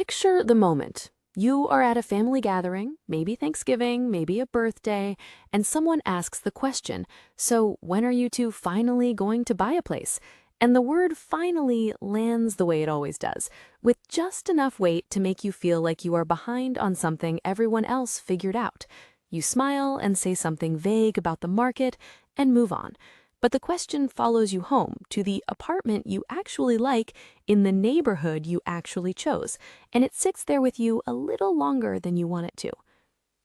Picture the moment. You are at a family gathering, maybe Thanksgiving, maybe a birthday, and someone asks the question, so when are you two finally going to buy a place? And the word finally lands the way it always does, with just enough weight to make you feel like you are behind on something everyone else figured out. You smile and say something vague about the market and move on. But the question follows you home to the apartment you actually like in the neighborhood you actually chose, and it sits there with you a little longer than you want it to.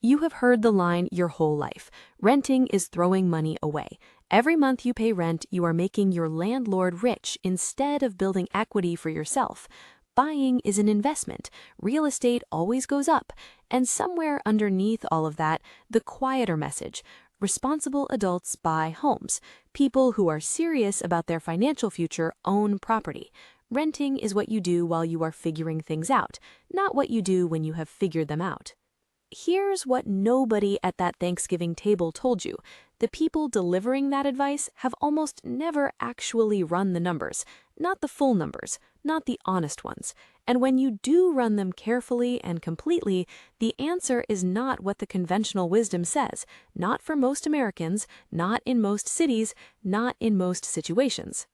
You have heard the line your whole life. Renting is throwing money away. Every month you pay rent, you are making your landlord rich instead of building equity for yourself. Buying is an investment. Real estate always goes up. And somewhere underneath all of that, the quieter message. Responsible adults buy homes. People who are serious about their financial future own property. Renting is what you do while you are figuring things out, not what you do when you have figured them out. Here's what nobody at that Thanksgiving table told you. The people delivering that advice have almost never actually run the numbers, not the full numbers, not the honest ones. And when you do run them carefully and completely, the answer is not what the conventional wisdom says, not for most Americans, not in most cities, not in most situations.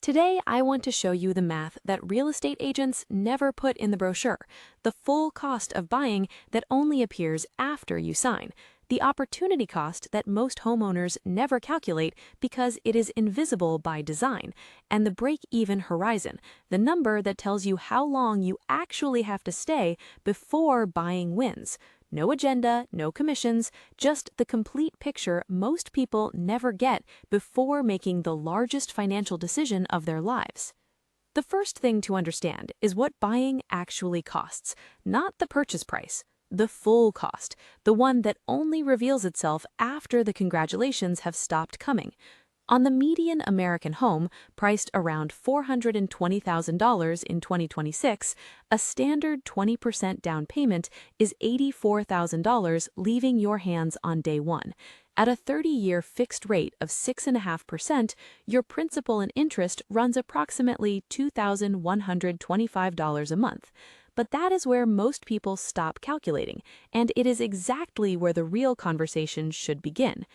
Today, I want to show you the math that real estate agents never put in the brochure, the full cost of buying that only appears after you sign, the opportunity cost that most homeowners never calculate because it is invisible by design, and the break-even horizon, the number that tells you how long you actually have to stay before buying wins. No agenda, no commissions, just the complete picture most people never get before making the largest financial decision of their lives. The first thing to understand is what buying actually costs, not the purchase price, the full cost, the one that only reveals itself after the congratulations have stopped coming. On the median American home, priced around $420,000 in 2026, a standard 20% down payment is $84,000 leaving your hands on day one. At a 30-year fixed rate of 6.5%, your principal and interest runs approximately $2,125 a month. But that is where most people stop calculating, and it is exactly where the real conversation should begin.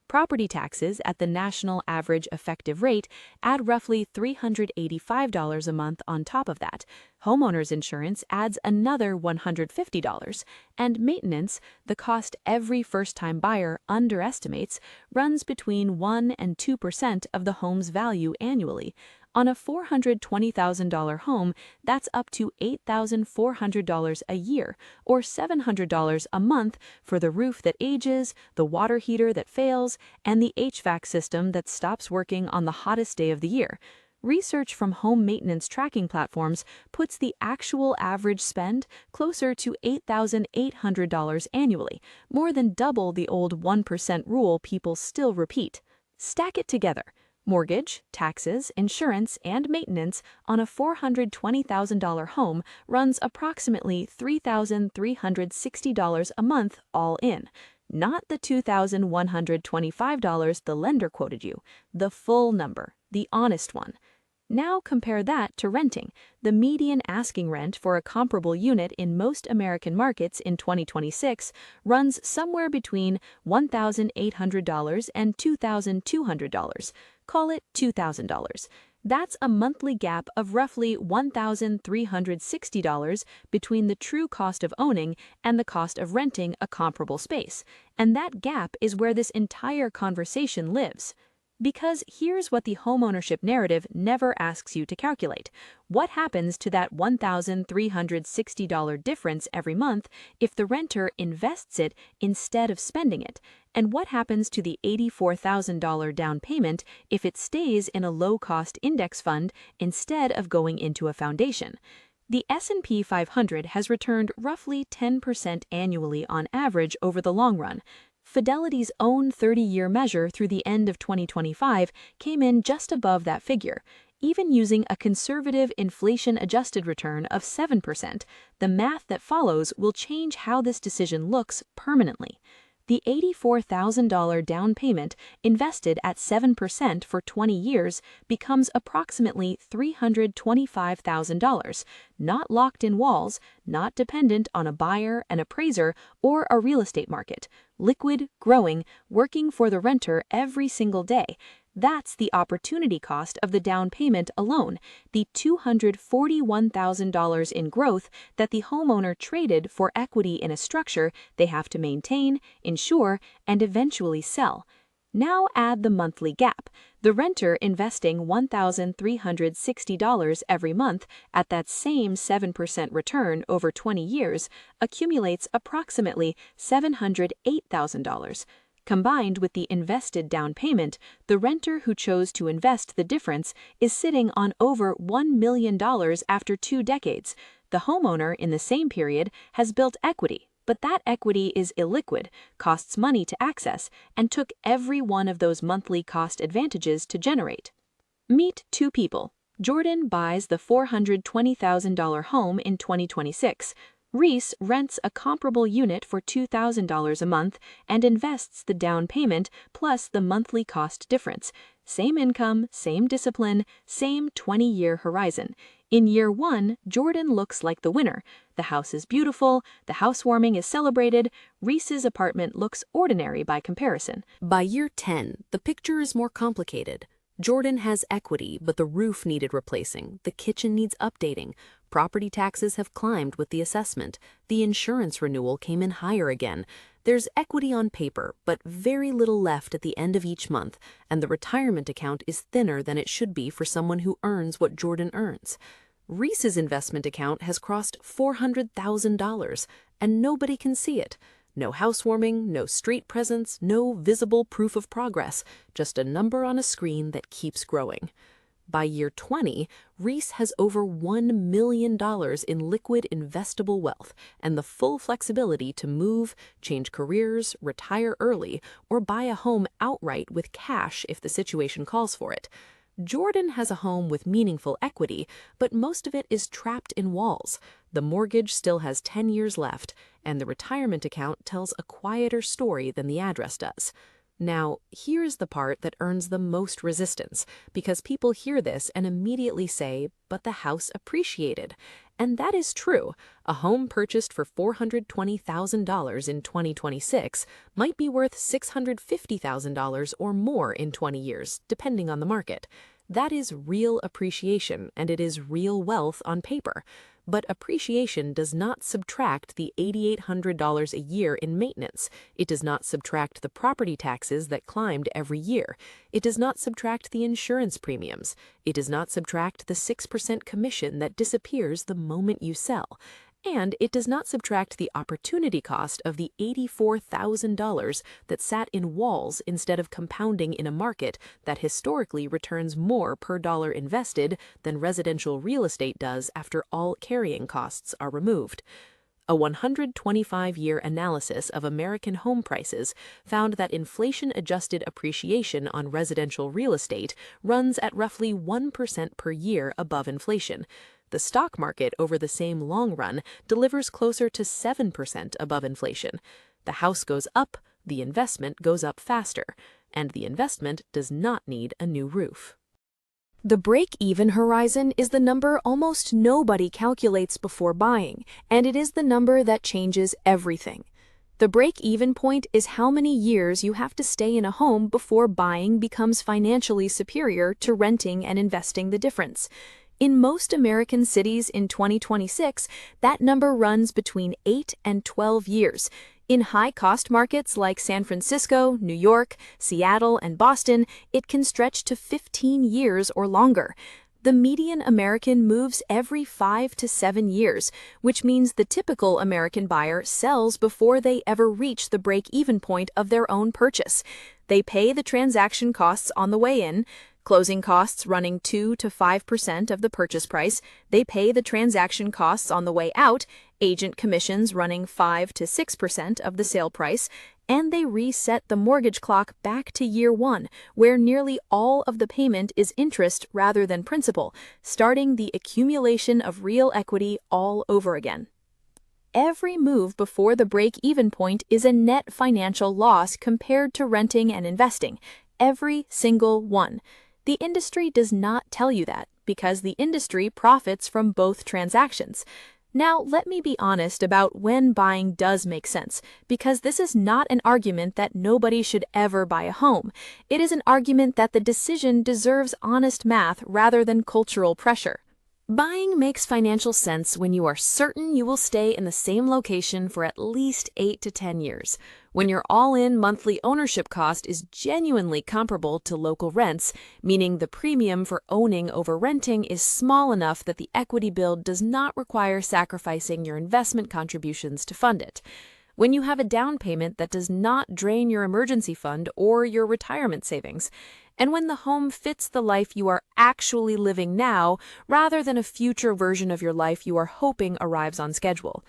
Property taxes at the national average effective rate add roughly $385 a month on top of that. Homeowners insurance adds another $150, and maintenance, the cost every first-time buyer underestimates, runs between 1 and 2% of the home's value annually. On a $420,000 home, that's up to $8,400 a year, or $700 a month for the roof that ages, the water heater that fails, and the HVAC system that stops working on the hottest day of the year. Research from home maintenance tracking platforms puts the actual average spend closer to $8,800 annually, more than double the old 1% rule people still repeat. Stack it together. Mortgage, taxes, insurance, and maintenance on a $420,000 home runs approximately $3,360 a month all in. Not the $2,125 the lender quoted you, the full number, the honest one. Now compare that to renting. The median asking rent for a comparable unit in most American markets in 2026 runs somewhere between $1,800 and $2,200. Call it $2,000. That's a monthly gap of roughly $1,360 between the true cost of owning and the cost of renting a comparable space. And that gap is where this entire conversation lives. Because here's what the homeownership narrative never asks you to calculate. What happens to that $1,360 difference every month if the renter invests it instead of spending it? And what happens to the $84,000 down payment if it stays in a low-cost index fund instead of going into a foundation? The S&P 500 has returned roughly 10% annually on average over the long run. Fidelity's own 30-year measure through the end of 2025 came in just above that figure. Even using a conservative inflation-adjusted return of 7%, the math that follows will change how this decision looks permanently. The $84,000 down payment invested at 7% for 20 years becomes approximately $325,000, not locked in walls, not dependent on a buyer, an appraiser, or a real estate market. Liquid, growing, working for the renter every single day. That's the opportunity cost of the down payment alone, the $241,000 in growth that the homeowner traded for equity in a structure they have to maintain, insure, and eventually sell. Now add the monthly gap. The renter investing $1,360 every month at that same 7% return over 20 years accumulates approximately $708,000. Combined with the invested down payment, the renter who chose to invest the difference is sitting on over $1 million after 2 decades. The homeowner in the same period has built equity, but that equity is illiquid, costs money to access, and took every one of those monthly cost advantages to generate. Meet 2 people. Jordan buys the $420,000 home in 2026. Reese rents a comparable unit for $2,000 a month and invests the down payment plus the monthly cost difference. Same income, same discipline, same 20-year horizon. In year 1, Jordan looks like the winner. The house is beautiful, the housewarming is celebrated, Reese's apartment looks ordinary by comparison. By year 10, the picture is more complicated. Jordan has equity, but the roof needed replacing, the kitchen needs updating. Property taxes have climbed with the assessment. The insurance renewal came in higher again. There's equity on paper, but very little left at the end of each month, and the retirement account is thinner than it should be for someone who earns what Jordan earns. Reese's investment account has crossed $400,000, and nobody can see it. No housewarming, no street presence, no visible proof of progress, just a number on a screen that keeps growing. By year 20, Reese has over $1 million in liquid investable wealth and the full flexibility to move, change careers, retire early, or buy a home outright with cash if the situation calls for it. Jordan has a home with meaningful equity, but most of it is trapped in walls. The mortgage still has 10 years left, and the retirement account tells a quieter story than the address does. Now, here's the part that earns the most resistance, because people hear this and immediately say, but the house appreciated. And that is true. A home purchased for $420,000 in 2026 might be worth $650,000 or more in 20 years, depending on the market. That is real appreciation, and it is real wealth on paper. But appreciation does not subtract the $8,800 a year in maintenance. It does not subtract the property taxes that climbed every year. It does not subtract the insurance premiums. It does not subtract the 6% commission that disappears the moment you sell. And it does not subtract the opportunity cost of the $84,000 that sat in walls instead of compounding in a market that historically returns more per dollar invested than residential real estate does after all carrying costs are removed. A 125-year analysis of American home prices found that inflation-adjusted appreciation on residential real estate runs at roughly 1% per year above inflation. The stock market over the same long run delivers closer to 7% above inflation. The house goes up, the investment goes up faster, and the investment does not need a new roof. The break-even horizon is the number almost nobody calculates before buying, and it is the number that changes everything. The break-even point is how many years you have to stay in a home before buying becomes financially superior to renting and investing the difference. In most American cities in 2026, that number runs between 8 and 12 years. In high-cost markets like San Francisco, New York, Seattle, and Boston, it can stretch to 15 years or longer. The median American moves every 5 to 7 years, which means the typical American buyer sells before they ever reach the break-even point of their own purchase. They pay the transaction costs on the way in, closing costs running 2 to 5% of the purchase price. They pay the transaction costs on the way out, agent commissions running 5 to 6% of the sale price, and they reset the mortgage clock back to year 1, where nearly all of the payment is interest rather than principal, starting the accumulation of real equity all over again. every move before the break-even point is a net financial loss compared to renting and investing. Every single one. The industry does not tell you that because the industry profits from both transactions. Now, let me be honest about when buying does make sense, because this is not an argument that nobody should ever buy a home. It is an argument that the decision deserves honest math rather than cultural pressure. Buying makes financial sense when you are certain you will stay in the same location for at least 8 to 10 years. When your all-in monthly ownership cost is genuinely comparable to local rents, meaning the premium for owning over renting is small enough that the equity build does not require sacrificing your investment contributions to fund it. When you have a down payment that does not drain your emergency fund or your retirement savings, and when the home fits the life you are actually living now rather than a future version of your life you are hoping arrives on schedule.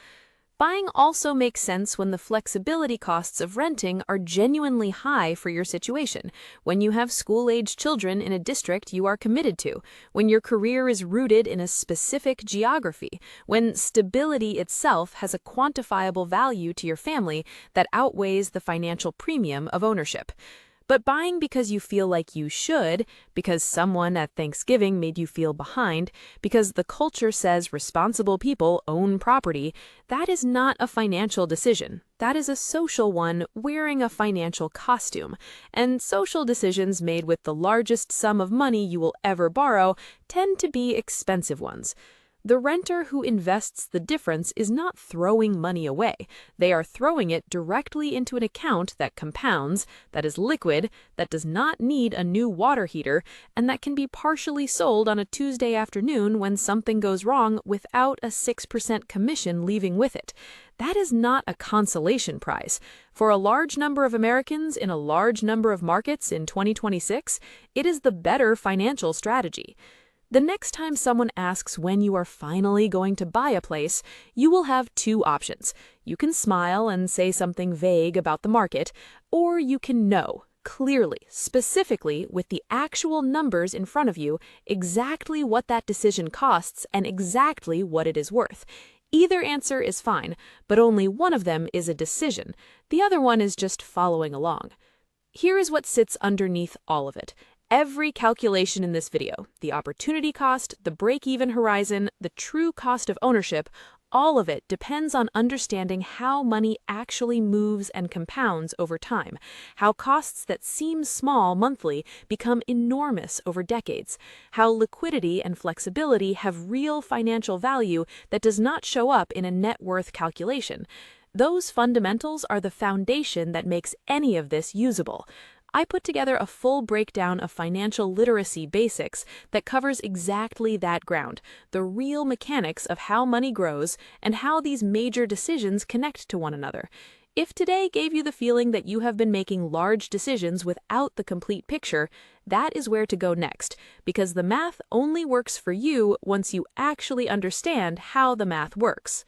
Buying also makes sense when the flexibility costs of renting are genuinely high for your situation, when you have school-age children in a district you are committed to, when your career is rooted in a specific geography, when stability itself has a quantifiable value to your family that outweighs the financial premium of ownership. But buying because you feel like you should, because someone at Thanksgiving made you feel behind, because the culture says responsible people own property, that is not a financial decision. That is a social one wearing a financial costume. And social decisions made with the largest sum of money you will ever borrow tend to be expensive ones. The renter who invests the difference is not throwing money away. They are throwing it directly into an account that compounds, that is liquid, that does not need a new water heater, and that can be partially sold on a Tuesday afternoon when something goes wrong without a 6% commission leaving with it. That is not a consolation prize. For a large number of Americans in a large number of markets in 2026, it is the better financial strategy. The next time someone asks when you are finally going to buy a place, you will have two options. You can smile and say something vague about the market, or you can know, clearly, specifically, with the actual numbers in front of you, exactly what that decision costs and exactly what it is worth. Either answer is fine, but only one of them is a decision. The other one is just following along. Here is what sits underneath all of it. Every calculation in this video, the opportunity cost, the break-even horizon, the true cost of ownership, all of it depends on understanding how money actually moves and compounds over time, how costs that seem small monthly become enormous over decades, how liquidity and flexibility have real financial value that does not show up in a net worth calculation. Those fundamentals are the foundation that makes any of this usable. I put together a full breakdown of financial literacy basics that covers exactly that ground, the real mechanics of how money grows and how these major decisions connect to one another. If today gave you the feeling that you have been making large decisions without the complete picture, that is where to go next, because the math only works for you once you actually understand how the math works.